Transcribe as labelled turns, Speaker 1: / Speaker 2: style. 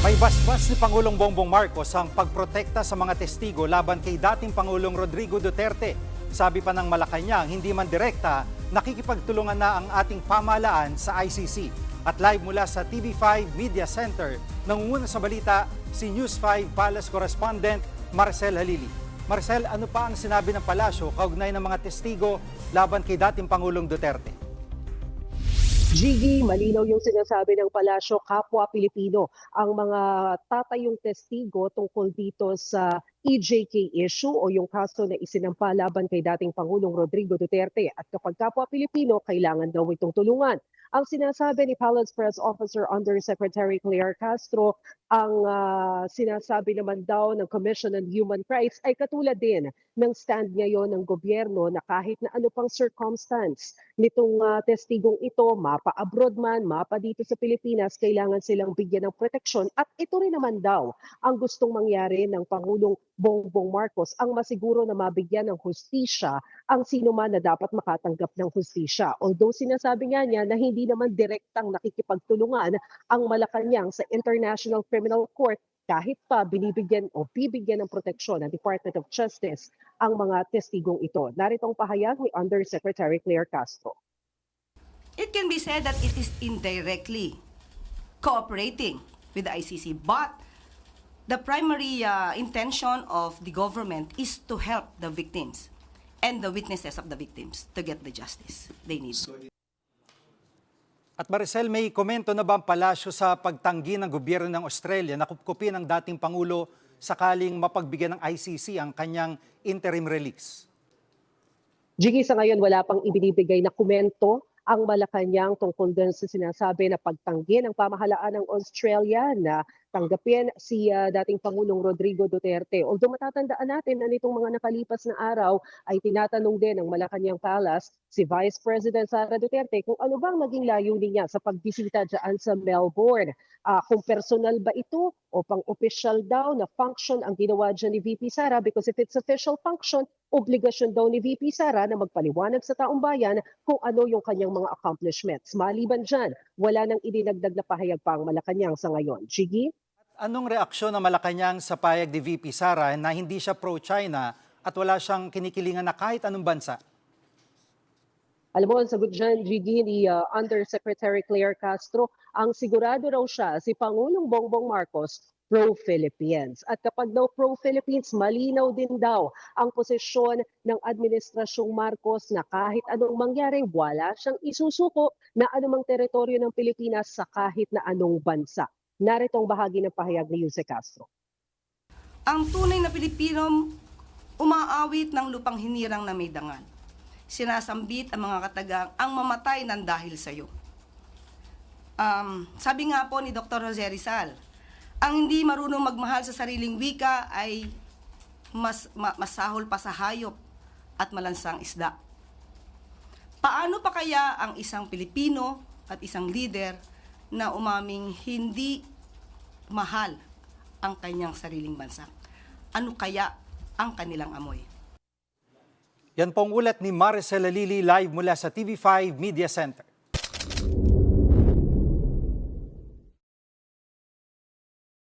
Speaker 1: May basbas ni Pangulong Bongbong Marcos ang pagprotekta sa mga testigo laban kay dating Pangulong Rodrigo Duterte. Sabi pa ng Malacanang, hindi man direkta, nakikipagtulungan na ang ating pamahalaan sa ICC. At live mula sa TV5 Media Center, nangunguna sa balita si News 5 Palace Correspondent Marcel Halili. Marcel, ano pa ang sinabi ng palasyo kaugnay ng mga testigo laban kay dating Pangulong Duterte?
Speaker 2: Gigi, malinaw yung sinasabi ng palasyo, kapwa Pilipino ang mga tatayong testigo tungkol dito sa EJK issue o yung kaso na isinampa laban kay dating Pangulong Rodrigo Duterte. At kapag kapwa Pilipino, kailangan daw itong tulungan. Ang sinasabi ni Palace Press Officer Undersecretary Claire Castro, ang sinasabi naman daw ng Commission on Human Rights ay katulad din ng stand ngayon ng gobyerno na kahit na ano pang circumstance nitong testigong ito, mapa-abroad man, mapa dito sa Pilipinas, kailangan silang bigyan ng proteksyon. At ito rin naman daw ang gustong mangyari ng Pangulong Bongbong Marcos, ang masiguro na mabigyan ng hustisya ang sino man na dapat makatanggap ng hustisya. Although sinasabi nga niya na hindi naman direktang nakikipagtulungan ang Malacanang sa International Criminal Court, kahit pa binibigyan o bibigyan ng proteksyon ng Department of Justice ang mga testigong ito. Narito ang pahayag ni Undersecretary Claire Castro.
Speaker 3: It can be said that it is indirectly cooperating with the ICC, but the primary intention of the government is to help the victims and the witnesses of the victims to get the justice they need.
Speaker 1: At Maricel, may komento na ba ang palasyo sa pagtanggi ng gobyerno ng Australia na kupkupin ang dating Pangulo sakaling mapagbigyan ng ICC ang kanyang interim release?
Speaker 2: Jiggy, sa ngayon wala pang ibinibigay na komento ang Malacanang tungkol din sa sinasabi na pagtanggi ng pamahalaan ng Australia na tanggapin si dating Pangulong Rodrigo Duterte. Although matatandaan natin na nitong mga nakalipas na araw ay tinatanong din ng Malacanang Palace si Vice President Sara Duterte kung ano bang naging layunin niya sa pagbisita dyan sa Melbourne. Kung personal ba ito o pang-official daw na function ang ginawa dyan ni VP Sara, because if it's official function, obligasyon daw ni VP Sara na magpaliwanag sa taong bayan kung ano yung kanyang mga accomplishments. Maliban dyan, wala nang idinagdag na pahayag pa ang Malacanang sa ngayon. Gigi?
Speaker 1: Anong reaksyon ng Malacanang sa payag ni VP Sara na hindi siya pro-China at wala siyang kinikilingan na kahit anong bansa?
Speaker 2: Alam mo, ang sagot dyan, Gigi, ni Undersecretary Claire Castro, ang sigurado raw siya, si Pangulong Bongbong Marcos, pro-Philippines. At kapag daw pro-Philippines, malinaw din daw ang posisyon ng Administrasyong Marcos na kahit anong mangyari, wala siyang isusuko na anumang teritoryo ng Pilipinas sa kahit na anong bansa. Narito ang bahagi ng pahayag ni Jose Castro.
Speaker 3: Ang tunay na Pilipino umaawit ng lupang hinirang na may dangal. Sinasambit ang mga katagang ang mamatay ng dahil sa iyo. Sabi nga po ni Dr. Jose Rizal, ang hindi marunong magmahal sa sariling wika ay masahol pa sa hayop at malansang isda. Paano pa kaya ang isang Pilipino at isang leader na umaming hindi mahal ang kanyang sariling bansa? Ano kaya ang kanilang amoy?
Speaker 1: Yan pong ulat ni Maricel Halili live mula sa TV5 Media Center.